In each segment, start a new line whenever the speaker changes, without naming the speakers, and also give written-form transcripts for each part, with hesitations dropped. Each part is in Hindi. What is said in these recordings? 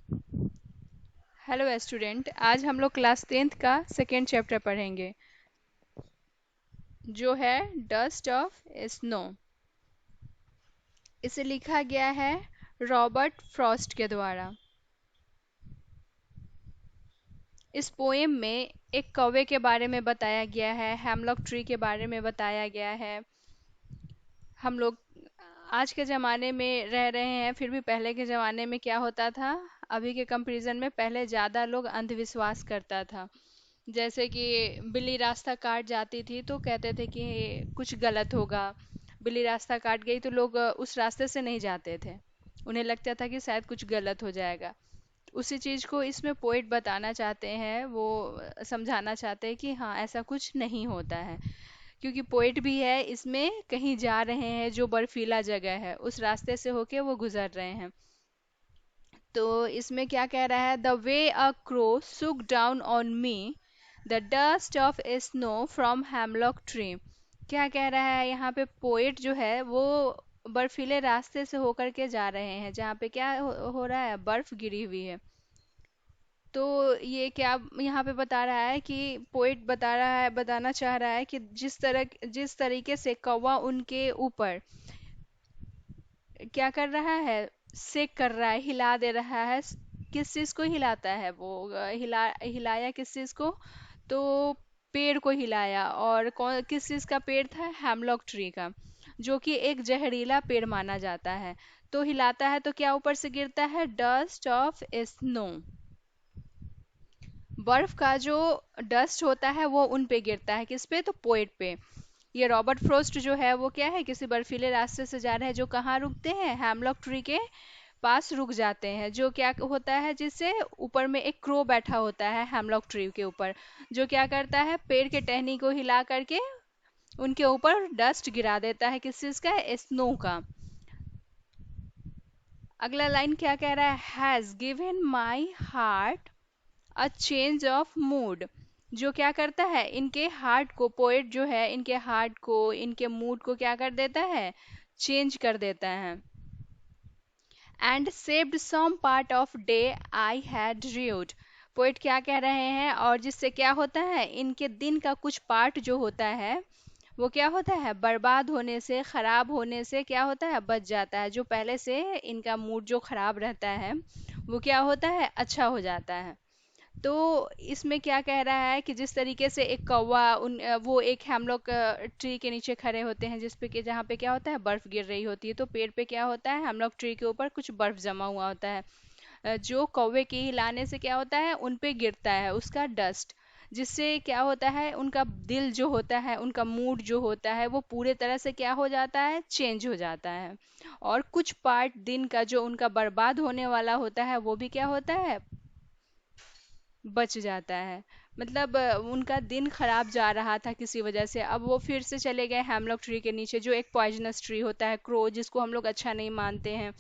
हेलो स्टूडेंट, आज हम लोग क्लास 10th का सेकेंड चैप्टर पढ़ेंगे जो है डस्ट ऑफ स्नो। इसे लिखा गया है रॉबर्ट फ्रॉस्ट के द्वारा। इस पोएम में एक कौवे के बारे में बताया गया है, हैमलॉक ट्री के बारे में बताया गया है। हम लोग आज के ज़माने में रह रहे हैं, फिर भी पहले के ज़माने में क्या होता था? अभी के कंपैरिजन में पहले ज़्यादा लोग अंधविश्वास करता था। जैसे कि बिल्ली रास्ता काट जाती थी तो कहते थे कि कुछ गलत होगा। बिल्ली रास्ता काट गई तो लोग उस रास्ते से नहीं जाते थे। उन्हें लगता था कि शायद कुछ गलत हो जाएगा। उसी चीज़ को इसमें पोइट बताना चाहते हैं, वो समझाना चाहते हैं कि हाँ, ऐसा कुछ नहीं होता है। क्योंकि पोइट भी है इसमें, कहीं जा रहे हैं जो बर्फीला जगह है, उस रास्ते से होके वो गुजर रहे हैं। तो इसमें क्या कह रहा है? द वे अ क्रो सुक down on me the dust of snow from hemlock tree. क्या कह रहा है यहाँ पे? पोएट जो है वो बर्फीले रास्ते से होकर के जा रहे हैं जहाँ पे क्या हो रहा है, बर्फ गिरी हुई है। तो ये क्या यहाँ पे बता रहा है कि पोएट बता रहा है, बताना चाह रहा है कि जिस तरीके से कौवा उनके ऊपर क्या कर रहा है, सेक कर रहा है, हिला दे रहा है। किस चीज को हिलाता है वो? हिलाया किस चीज को? तो पेड़ को हिलाया। और कौन किस चीज का पेड़ था? हैमलॉक ट्री का, जो कि एक जहरीला पेड़ माना जाता है। तो हिलाता है तो क्या ऊपर से गिरता है? Dust of snow. बर्फ का जो डस्ट होता है वो उन पे गिरता है। किस पे? तो पोएट पे। ये रॉबर्ट फ्रोस्ट जो है वो क्या है, किसी बर्फीले रास्ते से जा रहे हैं, जो कहाँ रुकते हैं? हैमलॉक ट्री के पास रुक जाते हैं। जो क्या होता है, जिससे ऊपर में एक क्रो बैठा होता है हैमलॉक ट्री के ऊपर, जो क्या करता है, पेड़ के टहनी को हिला करके उनके ऊपर डस्ट गिरा देता है। किस चीज का? स्नो का। अगला लाइन क्या कह रहा है? Has given my heart a change of mood. जो क्या करता है, इनके हार्ट को, पोएट जो है इनके हार्ट को, इनके मूड को क्या कर देता है? चेंज कर देता है। And saved some part of day I had rued. Poet क्या कह रहे हैं? और जिससे क्या होता है, इनके दिन का कुछ पार्ट जो होता है वो क्या होता है, बर्बाद होने से, खराब होने से क्या होता है, बच जाता है। जो पहले से इनका मूड जो खराब रहता है वो क्या होता है, अच्छा हो जाता है। तो इसमें क्या कह रहा है कि जिस तरीके से एक कौवा वो एक हेमलॉक ट्री के नीचे खड़े होते हैं, जिस पे कि जहाँ पे क्या होता है, बर्फ गिर रही होती है। तो पेड़ पे क्या होता है, हेमलॉक ट्री के ऊपर कुछ बर्फ जमा हुआ होता है। जो कौवे के हिलाने से क्या होता है, उन पे गिरता है उसका डस्ट। जिससे क्या होता है, उनका दिल जो होता है, उनका मूड जो होता है वो पूरे तरह से क्या हो जाता है, चेंज हो जाता है। और कुछ पार्ट दिन का जो उनका बर्बाद होने वाला होता है वो भी क्या होता है, बच जाता है। मतलब उनका दिन खराब जा रहा था किसी वजह से, अब वो फिर से चले गए हैमलॉक ट्री के नीचे, जो एक पॉइजनस ट्री होता है, क्रो, जिसको हम लोग अच्छा नहीं मानते हैं।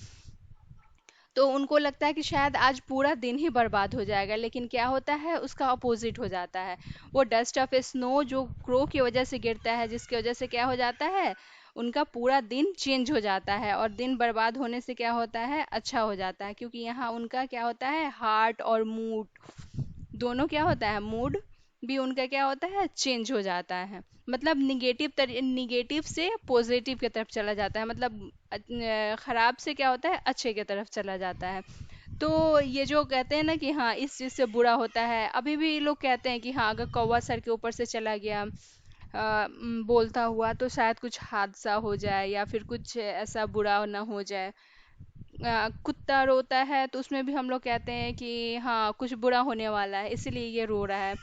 तो उनको लगता है कि शायद आज पूरा दिन ही बर्बाद हो जाएगा, लेकिन क्या होता है, उसका अपोजिट हो जाता है। वो डस्ट ऑफ स्नो जो क्रो की वजह से गिरता है, जिसकी वजह से क्या हो जाता है, उनका पूरा दिन चेंज हो जाता है। और दिन बर्बाद होने से क्या होता है, अच्छा हो जाता है। क्योंकि यहाँ उनका क्या होता है, हार्ट और मूड दोनों क्या होता है, मूड भी उनका क्या होता है, चेंज हो जाता है। मतलब निगेटिव से पॉजिटिव की तरफ चला जाता है। मतलब खराब से क्या होता है, अच्छे की तरफ चला जाता है। तो ये जो कहते हैं ना कि हाँ, इस चीज़ से बुरा होता है, अभी भी लोग कहते हैं कि हाँ, अगर कौवा सर के ऊपर से चला गया बोलता हुआ, तो शायद कुछ हादसा हो जाए या फिर कुछ ऐसा बुरा ना हो जाए। कुत्ता रोता है तो उसमें भी हम लोग कहते हैं कि हाँ, कुछ बुरा होने वाला है, इसीलिए ये रो रहा है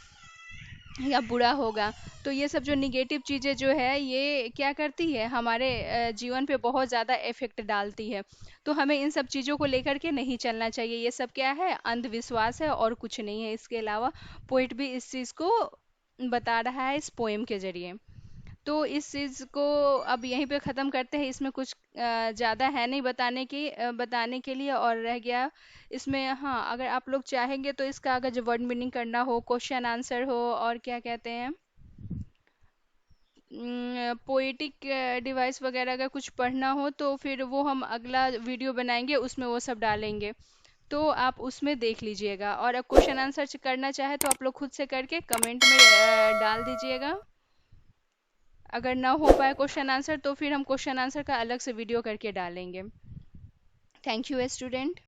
या बुरा होगा। तो ये सब जो निगेटिव चीज़ें जो है, ये क्या करती है, हमारे जीवन पे बहुत ज़्यादा इफेक्ट डालती है। तो हमें इन सब चीज़ों को लेकर के नहीं चलना चाहिए। ये सब क्या है, अंधविश्वास है और कुछ नहीं है इसके अलावा। पोइट भी इस चीज़ को बता रहा है इस पोएम के जरिए। तो इस चीज़ को अब यहीं पे ख़त्म करते हैं। इसमें कुछ ज़्यादा है नहीं बताने के लिए, और रह गया इसमें, हाँ, अगर आप लोग चाहेंगे तो इसका अगर जो वर्ड मीनिंग करना हो, क्वेश्चन आंसर हो, और क्या कहते हैं, पोएटिक डिवाइस वगैरह का कुछ पढ़ना हो, तो फिर वो हम अगला वीडियो बनाएंगे, उसमें वो सब डालेंगे। तो आप उसमें देख लीजिएगा, और अब क्वेश्चन आंसर करना चाहे तो आप लोग खुद से करके कमेंट में डाल दीजिएगा। अगर ना हो पाए क्वेश्चन आंसर तो फिर हम क्वेश्चन आंसर का अलग से वीडियो करके डालेंगे। Thank you student.